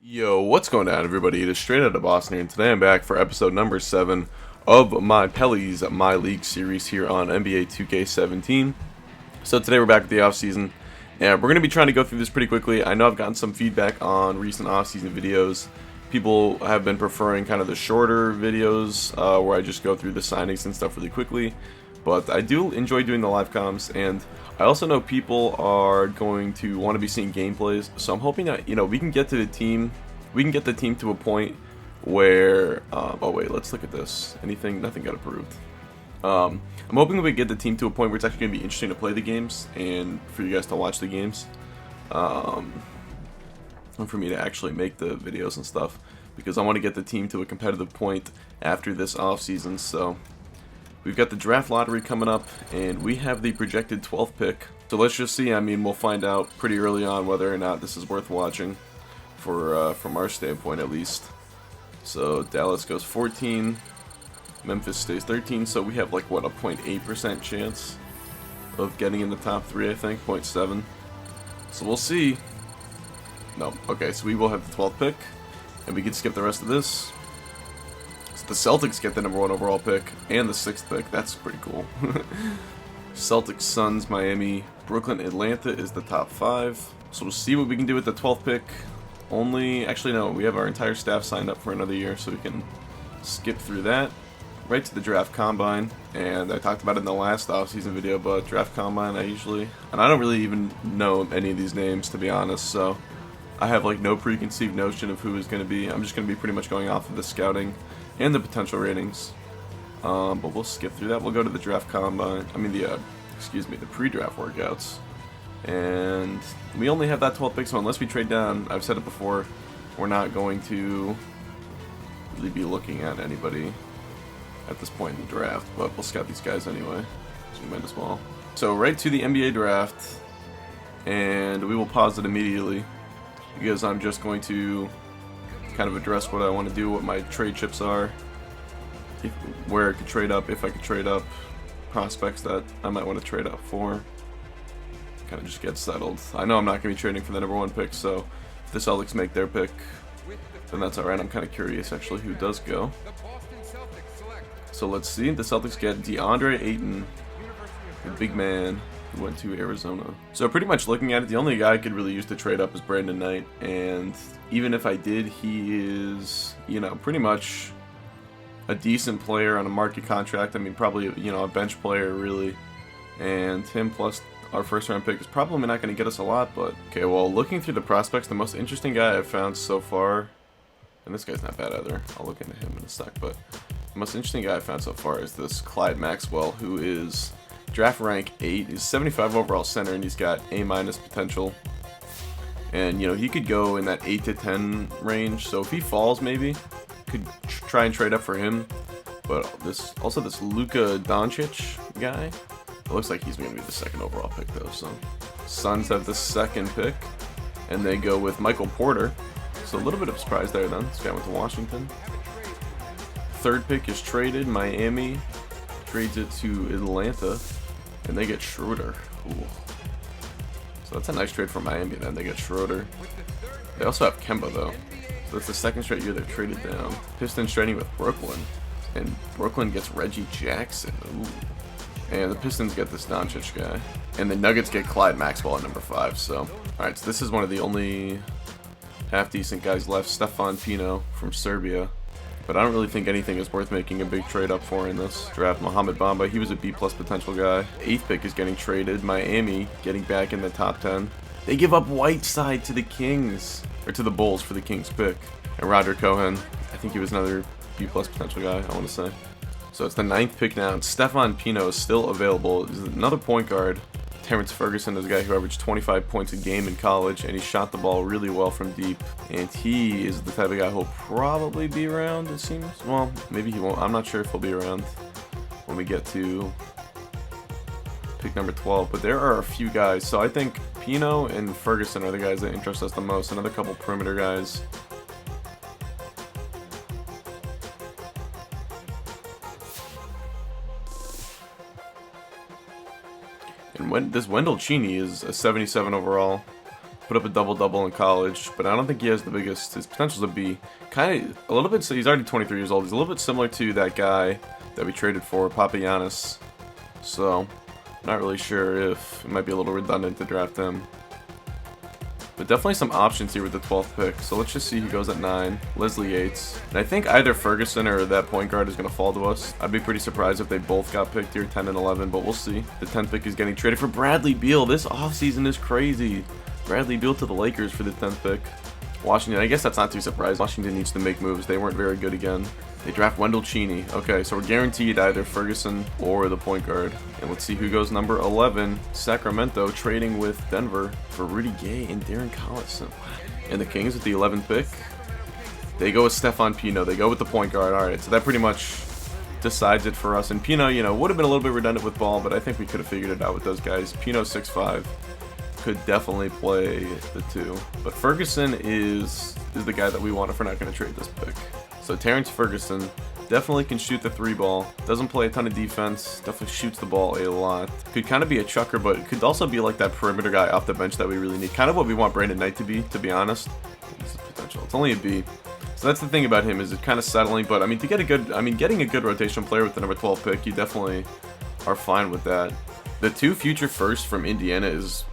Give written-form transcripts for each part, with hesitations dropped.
Yo, what's going on, everybody? It is Straight Outta Boston here, and today I'm back for episode number 7 of my Pelly's MyLeague series here on NBA 2K17. So today we're back with the offseason, and we're going to be trying to go through this pretty quickly. I know I've gotten some feedback on recent offseason videos. People have been preferring kind of the shorter videos where I just go through the signings and stuff really quickly. But I do enjoy doing the live comms, and I also know people are going to want to be seeing gameplays. So I'm hoping that we can get to the team, to a point where oh wait, let's look at this. Nothing got approved. I'm hoping that we get the team to a point where it's actually going to be interesting to play the games and for you guys to watch the games, and for me to actually make the videos and stuff, because I want to get the team to a competitive point after this off season. So we've got the draft lottery coming up, and we have the projected 12th pick. So let's just see. I mean, we'll find out pretty early on whether or not this is worth watching, from our standpoint at least. So Dallas goes 14, Memphis stays 13. So we have like what, a 0.8% chance of getting in the top 3. I think 0.7. So we'll see. No, okay. So we will have the 12th pick, and we can skip the rest of this. The Celtics get the number 1 overall pick and the 6th pick. That's pretty cool. Celtics, Suns, Miami, Brooklyn, Atlanta is the top 5. So we'll see what we can do with the 12th pick. Actually no, we have our entire staff signed up for another year, so we can skip through that. Right to the draft combine, and I talked about it in the last offseason video, but draft combine and I don't really even know any of these names, to be honest, so I have like no preconceived notion of who is going to be. I'm just going to be pretty much going off of the scouting and the potential ratings, but we'll skip through that. We'll go to the draft combine. the pre-draft workouts, and we only have that 12th pick. So unless we trade down, I've said it before, we're not going to really be looking at anybody at this point in the draft. But we'll scout these guys anyway, so we might as well. So right to the NBA draft, and we will pause it immediately because I'm just going to kind of address what I want to do, what my trade chips are, where I could trade up, if I could trade up, prospects that I might want to trade up for. Kind of just get settled. I know I'm not going to be trading for the number 1 pick, so if the Celtics make their pick, then that's alright. I'm kind of curious actually who does go. So let's see. The Celtics get DeAndre Ayton, the big man who went to Arizona. So pretty much looking at it, the only guy I could really use to trade up is Brandon Knight, and even if I did, he is, pretty much a decent player on a market contract. I mean, probably, a bench player, really. And him plus our first round pick is probably not going to get us a lot, but okay, well, looking through the prospects, the most interesting guy I've found so far, and this guy's not bad either, I'll look into him in a sec, but the most interesting guy I've found so far is this Clyde Maxwell, who is draft rank 8. He's 75 overall center, and he's got A- potential. And, he could go in that 8 to 10 range, so if he falls, maybe, could try and trade up for him. But this Luka Doncic guy, it looks like he's going to be the 2nd overall pick, though. So Suns have the 2nd pick, and they go with Michael Porter. So a little bit of a surprise there, then. This guy went to Washington. 3rd pick is traded. Miami trades it to Atlanta, and they get Schroeder. Ooh. So that's a nice trade for Miami, then. They get Schroeder. They also have Kemba, though. So it's the 2nd straight year they're traded down. Pistons trading with Brooklyn, and Brooklyn gets Reggie Jackson. Ooh. And the Pistons get this Doncic guy. And the Nuggets get Clyde Maxwell at number 5. So, alright, so this is one of the only half-decent guys left. Stefan Pino from Serbia. But I don't really think anything is worth making a big trade up for in this draft. Mohamed Bamba, he was a B+ potential guy. 8th pick is getting traded. Miami getting back in the top 10. They give up Whiteside to the Kings, or to the Bulls for the Kings pick. And Roger Cohen, I think he was another B+ potential guy, I want to say. So it's the 9th pick now, and Stefan Pino is still available. He's another point guard. Terrence Ferguson is a guy who averaged 25 points a game in college, and he shot the ball really well from deep. And he is the type of guy who'll probably be around, it seems. Well, maybe he won't. I'm not sure if he'll be around when we get to pick number 12. But there are a few guys. So I think Pino and Ferguson are the guys that interest us the most. Another couple perimeter guys. And this Wendell Cheney is a 77 overall. put up a double-double in college, but I don't think he has the biggest. His potential to be kind of a little bit. So he's already 23 years old. He's a little bit similar to that guy that we traded for, Papagiannis. So, not really sure if it might be a little redundant to draft him. But definitely some options here with the 12th pick. So let's just see who goes at 9. Leslie Yates. And I think either Ferguson or that point guard is going to fall to us. I'd be pretty surprised if they both got picked here, 10 and 11, but we'll see. The 10th pick is getting traded for Bradley Beal. This offseason is crazy. Bradley Beal to the Lakers for the 10th pick. Washington, I guess that's not too surprising. Washington needs to make moves. They weren't very good again. They draft Wendell Cheney. Okay, so we're guaranteed either Ferguson or the point guard. And let's see who goes number 11. Sacramento trading with Denver for Rudy Gay and Darren Collison. And the Kings with the 11th pick. They go with Stephon Pino. They go with the point guard. All right, so that pretty much decides it for us. And Pino, you know, would have been a little bit redundant with ball, but I think we could have figured it out with those guys. Pino 6'5". Could definitely play the 2. But Ferguson is the guy that we want if we're not going to trade this pick. So Terrence Ferguson definitely can shoot the 3 ball. Doesn't play a ton of defense. Definitely shoots the ball a lot. Could kind of be a chucker, but could also be like that perimeter guy off the bench that we really need. Kind of what we want Brandon Knight to be honest. It's the potential. It's only a B. So that's the thing about him, is it's kind of settling. But I mean, to get a good, getting a good rotation player with the number 12 pick, you definitely are fine with that. The 2 future firsts from Indiana is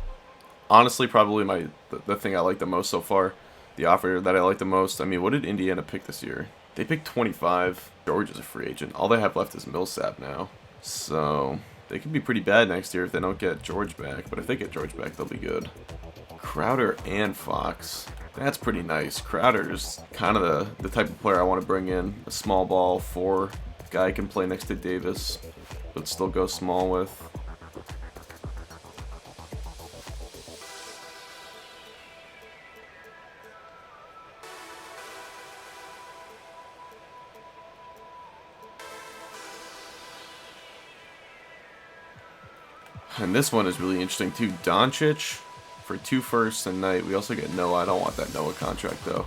honestly probably the thing I like the most so far. The offer that I like the most. I mean, what did Indiana pick this year? They picked 25. George is a free agent. All they have left is Millsap now. So they could be pretty bad next year if they don't get George back. But if they get George back, they'll be good. Crowder and Fox. That's pretty nice. Crowder's kind of the type of player I want to bring in. A small ball 4. Guy can play next to Davis, but still go small with. And this one is really interesting too. Doncic for 2 firsts and Knight. We also get Noah. I don't want that Noah contract though.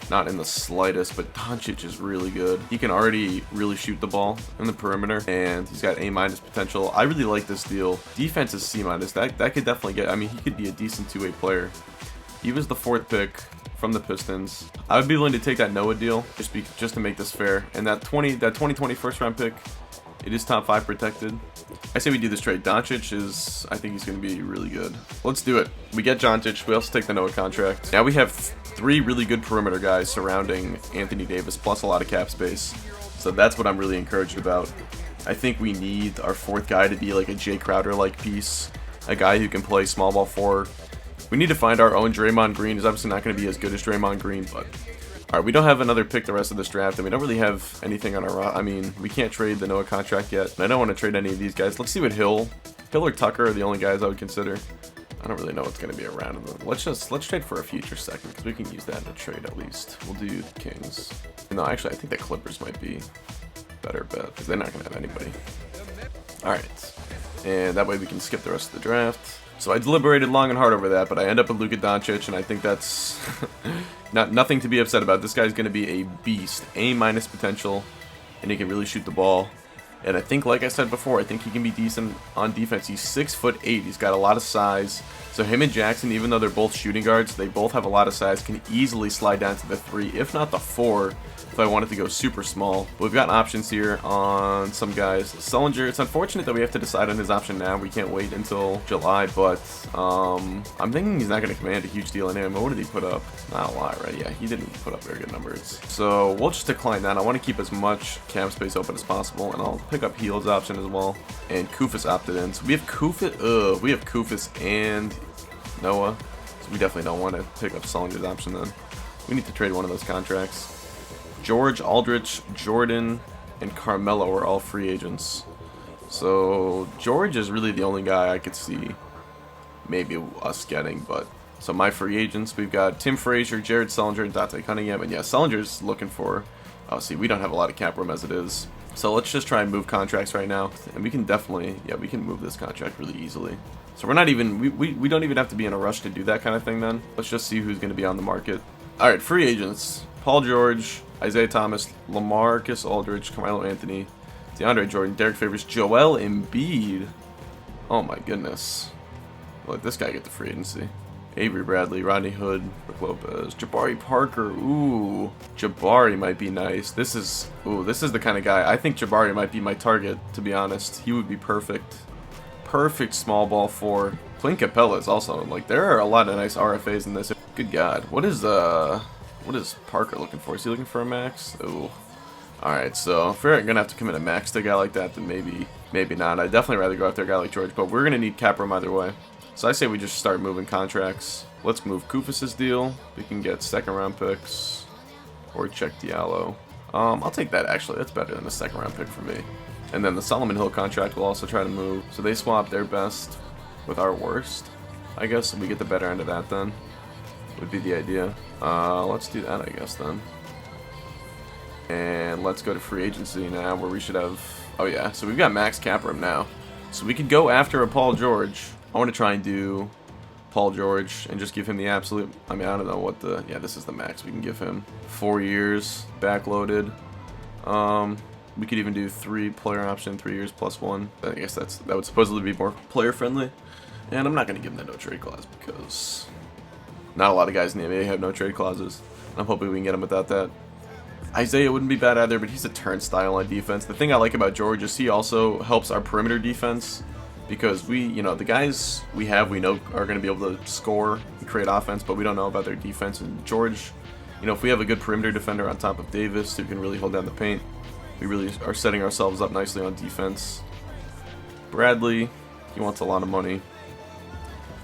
Not in the slightest, but Doncic is really good. He can already really shoot the ball in the perimeter, and he's got A- potential. I really like this deal. Defense is C-. That could definitely get, he could be a decent 2-way player. He was the 4th pick from the Pistons. I would be willing to take that Noah deal just to make this fair. And that 2020 first round pick, it is top 5 protected. I say we do this trade. Doncic is, I think he's going to be really good. Let's do it. We get Doncic. We also take the Noah contract. Now we have 3 really good perimeter guys surrounding Anthony Davis, plus a lot of cap space. So that's what I'm really encouraged about. I think we need our 4th guy to be like a Jay Crowder-like piece. A guy who can play small ball 4. We need to find our own Draymond Green. He's obviously not going to be as good as Draymond Green, but alright, we don't have another pick the rest of this draft, and we don't really have anything on our we can't trade the Noah contract yet, and I don't want to trade any of these guys. Let's see what Hill or Tucker are the only guys I would consider. I don't really know what's going to be around them. Let's trade for a future second, because we can use that in a trade at least. We'll do the Kings. No, actually, I think the Clippers might be a better bet, because they're not going to have anybody. Alright, and that way we can skip the rest of the draft. So I deliberated long and hard over that, but I end up with Luka Doncic, and I think that's nothing to be upset about. This guy's going to be a beast, A- potential, and he can really shoot the ball. And I think, like I said before, I think he can be decent on defense. He's 6'8". He's got a lot of size. So him and Jackson, even though they're both shooting guards, they both have a lot of size, can easily slide down to the 3, if not the 4, if I wanted to go super small. But we've got options here on some guys. Sullinger, it's unfortunate that we have to decide on his option now. We can't wait until July, but I'm thinking he's not going to command a huge deal in him. What did he put up? Not a lot, right? Yeah, he didn't put up very good numbers. So we'll just decline that. I want to keep as much cap space open as possible, and I'll pick up Heald's option as well. And Kufis opted in. So we have Kufis and Noah. So we definitely don't want to pick up Sullinger's option then. We need to trade one of those contracts. George, Aldrich, Jordan, and Carmelo are all free agents. So George is really the only guy I could see maybe us getting. But so my free agents, we've got Tim Frazier, Jared Sullinger, and Dante Cunningham. And yeah, Sullinger's looking for, oh, see, we don't have a lot of cap room as it is. So let's just try and move contracts right now. And we can definitely, yeah, we can move this contract really easily. So we're not even, we don't even have to be in a rush to do that kind of thing then. Let's just see who's going to be on the market. All right, free agents. Paul George, Isaiah Thomas, LaMarcus Aldridge, Carmelo Anthony, DeAndre Jordan, Derek Favors, Joel Embiid. Oh my goodness. Let this guy get the free agency. Avery Bradley, Rodney Hood, Brook Lopez, Jabari Parker. Ooh, Jabari might be nice. This is the kind of guy. I think Jabari might be my target, to be honest. He would be perfect. Perfect small ball 4. Clint Capella is also, like, there are a lot of nice RFAs in this. Good God. What is Parker looking for? Is he looking for a max? Ooh. Alright, so if we're going to have to commit a max to a guy like that, then maybe not. I'd definitely rather go after a guy like George, but we're going to need cap room either way. So I say we just start moving contracts. Let's move Kufus's deal. We can get second round picks or check Diallo. I'll take that actually. That's better than a second round pick for me. And then the Solomon Hill contract will also try to move. So they swap their best with our worst. I guess we get the better end of that then. Would be the idea. Let's do that I guess then. And let's go to free agency now where we should have... Oh yeah, so we've got max cap room now. So we could go after a Paul George. I want to try and do Paul George and just give him the absolute... I mean, I don't know what the... Yeah, this is the max we can give him. 4 years, backloaded. We could even do 3 player option, 3 years plus 1. I guess that would supposedly be more player friendly. And I'm not going to give him the no trade clause because not a lot of guys in the NBA have no trade clauses. I'm hoping we can get him without that. Isaiah wouldn't be bad either, but he's a turnstile on defense. The thing I like about George is he also helps our perimeter defense because the guys we know are going to be able to score and create offense, but we don't know about their defense. And George, if we have a good perimeter defender on top of Davis who can really hold down the paint, we really are setting ourselves up nicely on defense. Bradley, he wants a lot of money.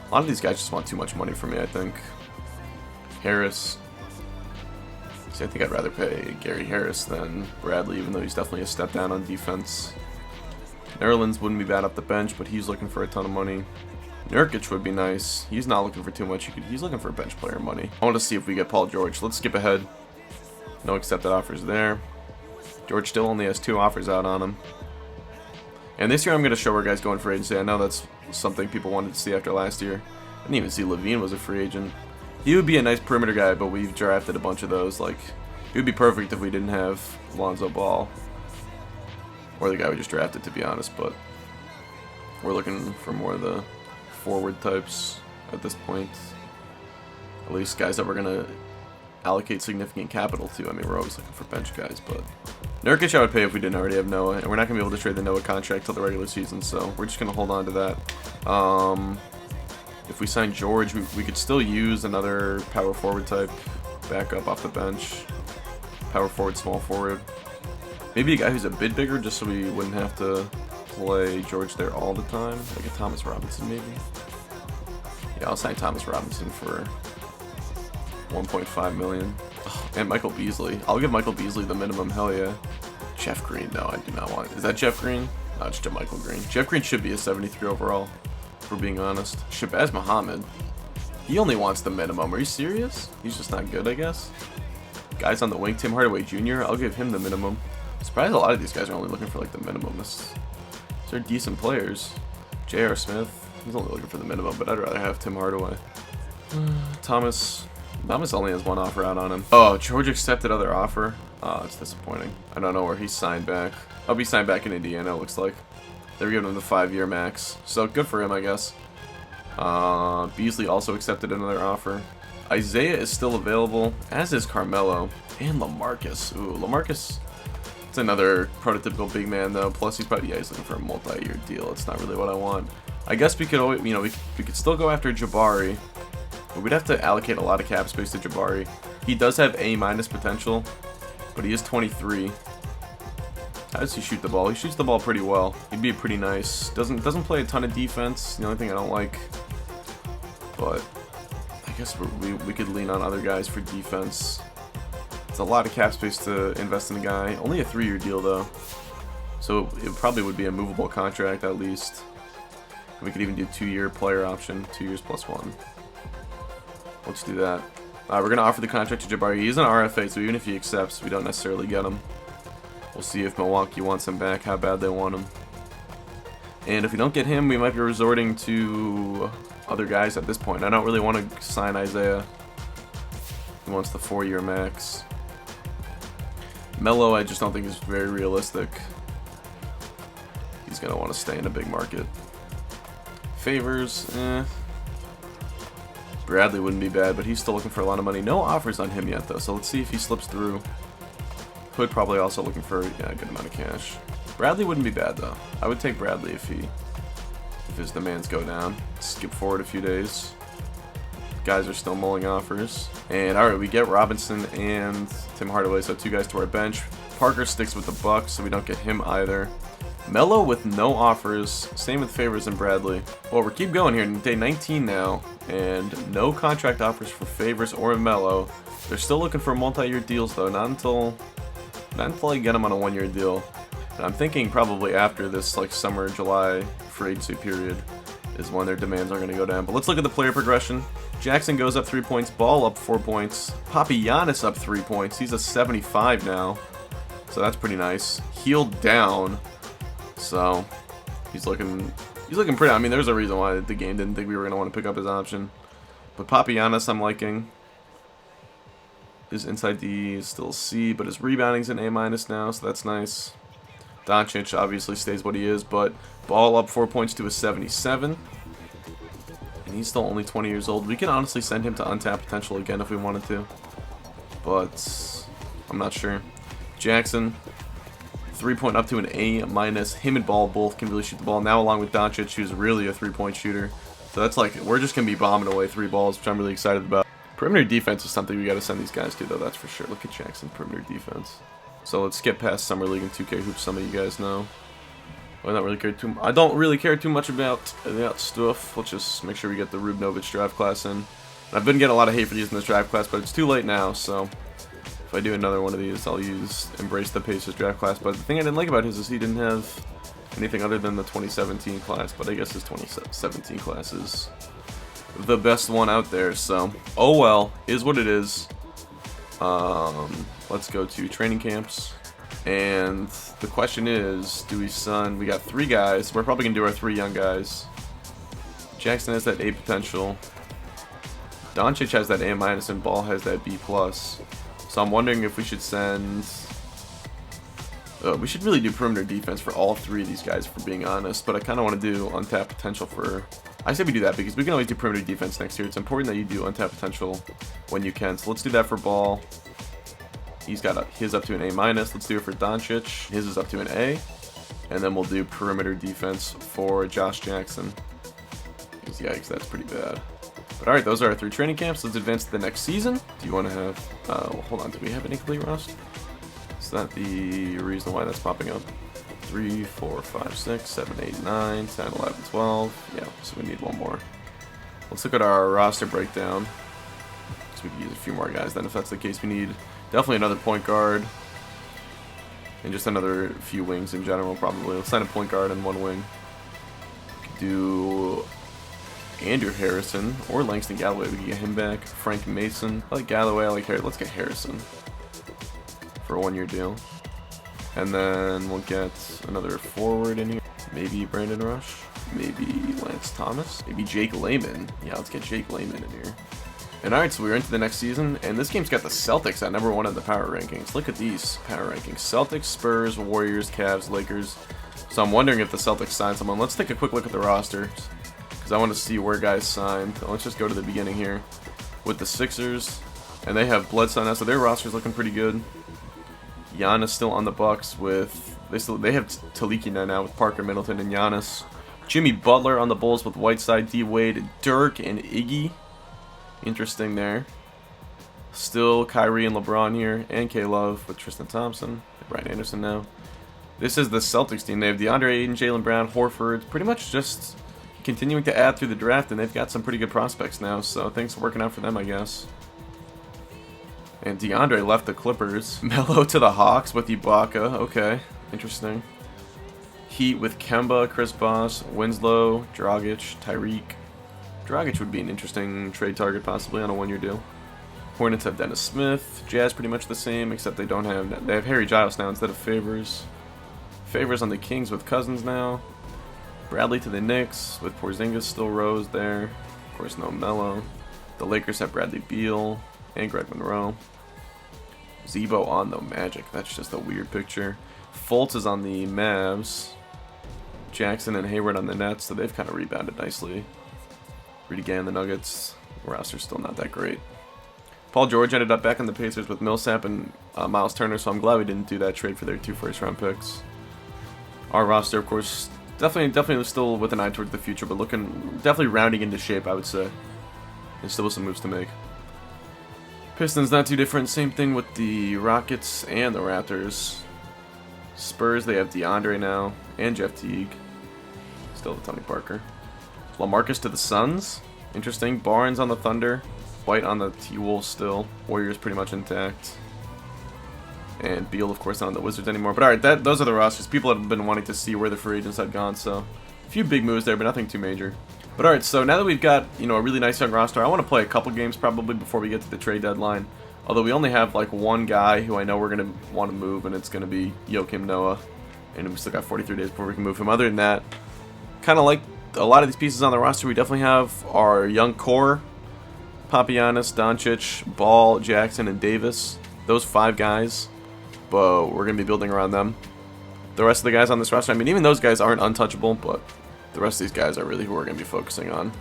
A lot of these guys just want too much money for me, I think. Harris. See, I think I'd rather pay Gary Harris than Bradley, even though he's definitely a step down on defense. Nerlens wouldn't be bad off the bench, but he's looking for a ton of money. Nurkic would be nice. He's not looking for too much. He's looking for bench player money. I want to see if we get Paul George. Let's skip ahead. No accepted offers there. George still only has 2 offers out on him. And this year I'm going to show our guys going for agency. I know that's something people wanted to see after last year. I didn't even see Levine was a free agent. He would be a nice perimeter guy, but we've drafted a bunch of those. Like, it would be perfect if we didn't have Lonzo Ball. Or the guy we just drafted, to be honest. But we're looking for more of the forward types at this point. At least guys that we're going to allocate significant capital to. I mean, we're always looking for bench guys, but Nurkic I would pay if we didn't already have Noah, and we're not going to be able to trade the Noah contract till the regular season, so we're just going to hold on to that. If we sign George, we could still use another power forward type backup off the bench. Power forward, small forward. Maybe a guy who's a bit bigger just so we wouldn't have to play George there all the time. Like a Thomas Robinson maybe. Yeah, I'll sign Thomas Robinson for 1.5 million. Oh, and Michael Beasley. I'll give Michael Beasley the minimum, hell yeah. Jeff Green, no, I do not want it. Is that Jeff Green? No, it's JaMychal Green. Jeff Green should be a 73 overall, if we're being honest. Shabazz Muhammad. He only wants the minimum. Are you serious? He's just not good, I guess. Guys on the wing, Tim Hardaway Jr., I'll give him the minimum. I'm surprised a lot of these guys are only looking for like the minimum. These are decent players. J.R. Smith, he's only looking for the minimum, but I'd rather have Tim Hardaway. Thomas only has 1 offer out on him. Oh, George accepted other offer. Oh, it's disappointing. I don't know where he's signed back. I'll be signed back in Indiana, it looks like. They're giving him the 5-year max. So good for him, I guess. Beasley also accepted another offer. Isaiah is still available, as is Carmelo. And LaMarcus. Ooh, LaMarcus. It's another prototypical big man, though. Plus, he's probably, he's looking for a multi-year deal. It's not really what I want. I guess we could always, we could still go after Jabari. But we'd have to allocate a lot of cap space to Jabari. He does have A- potential, but he is 23. How does he shoot the ball? He shoots the ball pretty well. He'd be pretty nice. Doesn't play a ton of defense. The only thing I don't like. But I guess we could lean on other guys for defense. It's a lot of cap space to invest in a guy. Only a 3-year deal though, so it probably would be a movable contract at least. We could even do 2-year player option, 2 years plus 1. Let's do that. We're going to offer the contract to Jabari. He's an RFA, so even if he accepts, we don't necessarily get him. We'll see if Milwaukee wants him back, how bad they want him. And if we don't get him, we might be resorting to other guys at this point. I don't really want to sign Isaiah. He wants the 4-year max. Melo, I just don't think is very realistic. He's going to want to stay in a big market. Favors, Bradley wouldn't be bad, but he's still looking for a lot of money. No offers on him yet, though, so let's see if he slips through. Hood probably also looking for, yeah, a good amount of cash. Bradley wouldn't be bad, though. I would take Bradley if his demands go down. Skip forward a few days. Guys are still mulling offers. And, alright, we get Robinson and Tim Hardaway, so 2 guys to our bench. Parker sticks with the Bucks, so we don't get him either. Melo with no offers. Same with Favors and Bradley. Well, we keep going here. Day 19 now, and no contract offers for Favors or Melo. They're still looking for multi-year deals, though. Not until I get them on a 1-year deal. And I'm thinking probably after this, like, summer, July free agency period is when their demands are going to go down. But let's look at the player progression. Jackson goes up 3 points. Ball up 4 points. Papagiannis up 3 points. He's a 75 now. So that's pretty nice. Healed down. So he's looking pretty. I mean, there's a reason why the game didn't think we were going to want to pick up his option. But Papagiannis I'm liking. His inside D is still C, but his rebounding's an A- now, so that's nice. Doncic obviously stays what he is, but Ball up 4 points to a 77. And he's still only 20 years old. We can honestly send him to untapped potential again if we wanted to. But I'm not sure. Jackson, 3-point up to an A-. Him and Ball both can really shoot the ball. Now along with Doncic, who's really a 3-point shooter. So that's like, we're just going to be bombing away 3 balls, which I'm really excited about. Perimeter defense is something we got to send these guys to, though, that's for sure. Look at Jackson, perimeter defense. So let's get past Summer League and 2K Hoops, some of you guys know. I don't really care too much about that stuff. Let's just make sure we get the Rubnovich draft class in. I've been getting a lot of hate for using this draft class, but it's too late now, so if I do another one of these, I'll use Embrace the Pacers draft class. But the thing I didn't like about his is he didn't have anything other than the 2017 class, but I guess his 2017 class is the best one out there, so oh well, is what it is. Let's go to training camps, and the question is, we got 3 guys. We're probably gonna do our 3 young guys. Jackson has that A potential. Doncic has that A- and Ball has that B+. So I'm wondering if we should send. We should really do perimeter defense for all 3 of these guys, for being honest. But I kind of want to do untapped potential for. I say we do that because we can always do perimeter defense next year. It's important that you do untapped potential when you can. So let's do that for Ball. He's got his up to an A-. Let's do it for Doncic. His is up to an A. And then we'll do perimeter defense for Josh Jackson. Yikes, that's pretty bad. But alright, those are our 3 training camps. Let's advance to the next season. Do you want to have... well, hold on, do we have an incomplete roster? Is that the reason why that's popping up? 3, 4, 5, 6, 7, 8, 9, 10, 11, 12. Yeah, so we need one more. Let's look at our roster breakdown. So we can use a few more guys then if that's the case. We need definitely another point guard. And just another few wings in general, probably. Let's sign a point guard and 1 wing. We could do Andrew Harrison or Langston Galloway. We can get him back. Frank Mason. I like Galloway. I like Harrison. Let's get Harrison for a 1-year deal. And then we'll get another forward in here. Maybe Brandon Rush. Maybe Lance Thomas. Maybe Jake Layman. Yeah, let's get Jake Layman in here. And alright, so we're into the next season, and this game's got the Celtics at number 1 in the power rankings. Look at these power rankings. Celtics, Spurs, Warriors, Cavs, Lakers. So I'm wondering if the Celtics sign someone. Let's take a quick look at the rosters, because I want to see where guys signed. Let's just go to the beginning here with the Sixers, and they have Bledsoe now, so their roster's looking pretty good. Giannis still on the Bucks with they have Taliki now with Parker, Middleton, and Giannis. Jimmy Butler on the Bulls with Whiteside, D Wade, Dirk, and Iggy. Interesting there. Still Kyrie and LeBron here, and K-Love with Tristan Thompson, Brian Anderson now. This is the Celtics team. They have DeAndre Ayton, Jaylen Brown, Horford, pretty much just continuing to add through the draft, and they've got some pretty good prospects now, so things are working out for them, I guess. And DeAndre left the Clippers. Melo to the Hawks with Ibaka. Okay, interesting. Heat with Kemba, Chris Bosh, Winslow, Dragic, Tyreek. Dragic would be an interesting trade target possibly on a 1-year deal. Hornets have Dennis Smith. Jazz pretty much the same, except they have Harry Giles now instead of Favors. Favors on the Kings with Cousins now. Bradley to the Knicks with Porzingis, still Rose there. Of course, no Melo. The Lakers have Bradley Beal and Greg Monroe. Zebo on the Magic. That's just a weird picture. Fultz is on the Mavs. Jackson and Hayward on the Nets, so they've kind of rebounded nicely. Rudy Gay on the Nuggets. roster's still not that great. Paul George ended up back in the Pacers with Millsap and Miles Turner, so I'm glad we didn't do that trade for their 2 first-round picks. Our roster, of course, definitely still with an eye towards the future, but definitely rounding into shape, I would say. There's still some moves to make. Pistons not too different. Same thing with the Rockets and the Raptors. Spurs, they have DeAndre now and Jeff Teague. Still have Tony Parker. LaMarcus to the Suns. Interesting. Barnes on the Thunder. White on the T-Wolves still. Warriors pretty much intact. And Beal, of course, not on the Wizards anymore. But alright, those are the rosters. People have been wanting to see where the free agents had gone, so a few big moves there, but nothing too major. But alright, so now that we've got, you know, a really nice young roster, I want to play a couple games probably before we get to the trade deadline. Although we only have like one guy who I know we're going to want to move, and it's going to be Joakim Noah. And we still got 43 days before we can move him. Other than that, kind of like a lot of these pieces on the roster, we definitely have our young core. Papagiannis, Doncic, Ball, Jackson, and Davis. Those 5 guys. But we're going to be building around them. The rest of the guys on this roster, I mean, even those guys aren't untouchable, but the rest of these guys are really who we're going to be focusing on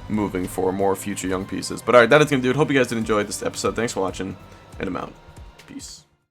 moving for more future young pieces. But alright, that is going to do it. Hope you guys did enjoy this episode. Thanks for watching, and I'm out. Peace.